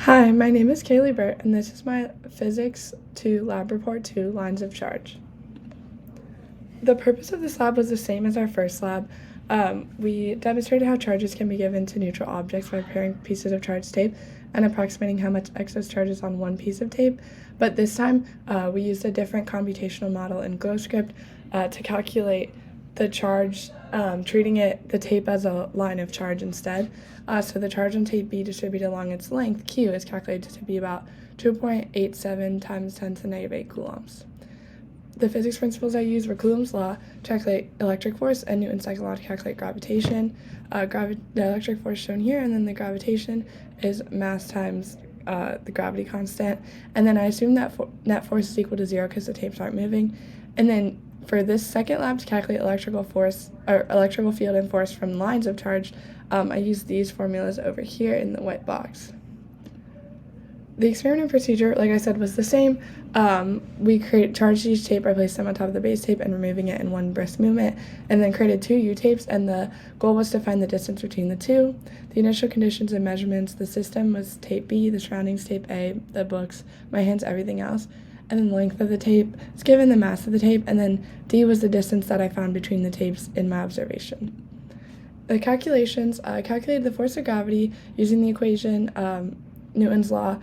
Hi, my name is Kaylee Burt, and this is my Physics 2 Lab Report 2 Lines of Charge. The purpose of this lab was the same as our first lab. We demonstrated how charges can be given to neutral objects by pairing pieces of charged tape and approximating how much excess charge is on one piece of tape. But this time, we used a different computational model in GlowScript to calculate the charge, treating the tape as a line of charge instead. So the charge on tape B distributed along its length, Q, is calculated to be about 2.87 times 10 to the negative 8 coulombs. The physics principles I used were Coulomb's law to calculate electric force and Newton's second law to calculate gravitation. The electric force shown here, and then the gravitation is mass times the gravity constant. And then I assumed that net force is equal to 0 because the tapes aren't moving. And then for this second lab to calculate electrical field and force from lines of charge, I used these formulas over here in the white box. The experiment and procedure, like I said, was the same. We charged each tape by placing them on top of the base tape and removing it in one brisk movement, and then created two U-tapes, and the goal was to find the distance between the two. The initial conditions and measurements, the system was tape B, the surroundings tape A, the books, my hands, everything else. And then the length of the tape is given, the mass of the tape, and then D was the distance that I found between the tapes in my observation. The calculations, I calculated the force of gravity using the equation, Newton's law,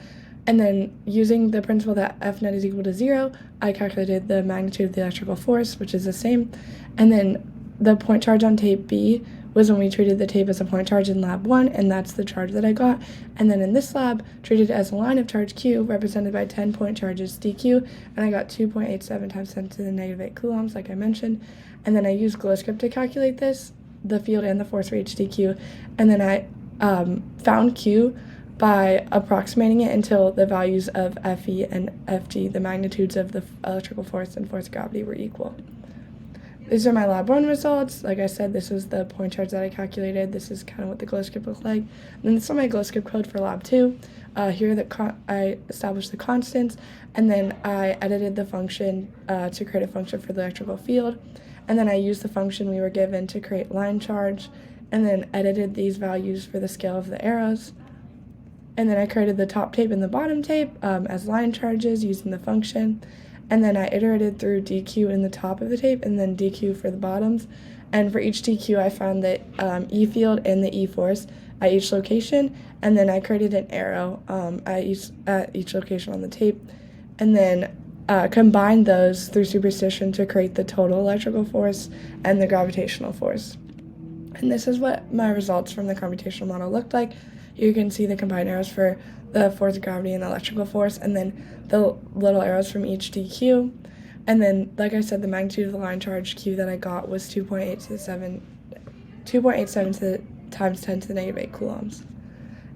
and then using the principle that F net is equal to 0, I calculated the magnitude of the electrical force, which is the same. And then the point charge on tape B was when we treated the tape as a point charge in lab 1, and that's the charge that I got. And then in this lab, treated as a line of charge Q, represented by 10 point charges dQ, and I got 2.87 times 10 to the negative 8 coulombs, like I mentioned. And then I used GlowScript to calculate this, the field and the force for each dQ, and then I found Q by approximating it until the values of Fe and Fg, the magnitudes of the electrical force and force of gravity, were equal. These are my lab 1 results. Like I said, this was the point charge that I calculated. This is kind of what the GlowScript looked like. And then this is my GlowScript code for lab 2. Here I established the constants, and then I edited the function to create a function for the electrical field. And then I used the function we were given to create line charge, and then edited these values for the scale of the arrows. And then I created the top tape and the bottom tape as line charges using the function. And then I iterated through dq in the top of the tape and then dq for the bottoms. And for each dq, I found the E field and the E force at each location. And then I created an arrow at each location on the tape. And then combined those through superposition to create the total electrical force and the gravitational force. And this is what my results from the computational model looked like. You can see the combined arrows for the force of gravity and the electrical force, and then the little arrows from each dq. And then, like I said, the magnitude of the line charge Q that I got was 2.87 times 10 to the negative 8 coulombs.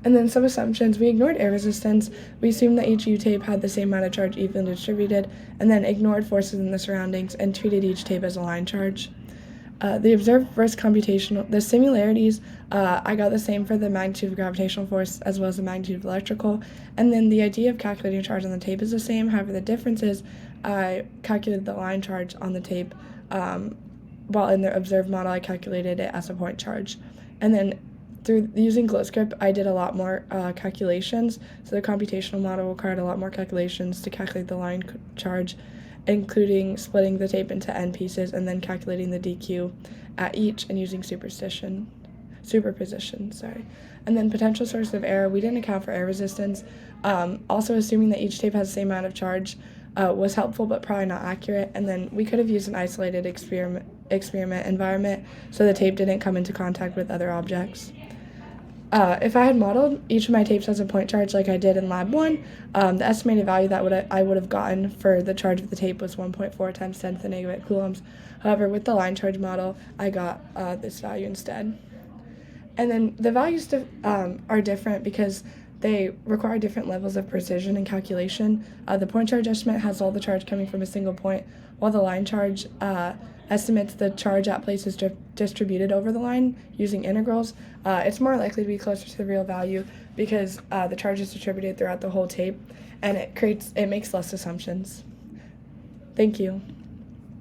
And then some assumptions. We ignored air resistance. We assumed that each U-tape had the same amount of charge evenly distributed, and then ignored forces in the surroundings and treated each tape as a line charge. The observed versus computational, the similarities, I got the same for the magnitude of gravitational force as well as the magnitude of electrical. And then the idea of calculating charge on the tape is the same. However, the difference is I calculated the line charge on the tape, while in the observed model I calculated it as a point charge. And then through using GlowScript, I did a lot more calculations. So the computational model required a lot more calculations to calculate the line charge, including splitting the tape into n pieces and then calculating the dq at each and using superposition. And then potential source of error, we didn't account for air resistance. Also assuming that each tape has the same amount of charge was helpful but probably not accurate. And then we could have used an isolated experiment environment so the tape didn't come into contact with other objects. If I had modeled each of my tapes as a point charge like I did in lab 1, the estimated value that I would have gotten for the charge of the tape was 1.4 times 10 to the negative 8 coulombs. However, with the line charge model, I got this value instead. And then the values are different because they require different levels of precision and calculation. The point charge estimate has all the charge coming from a single point, while the line charge estimates the charge at places distributed over the line using integrals. It's more likely to be closer to the real value because the charge is distributed throughout the whole tape, and it makes less assumptions. Thank you.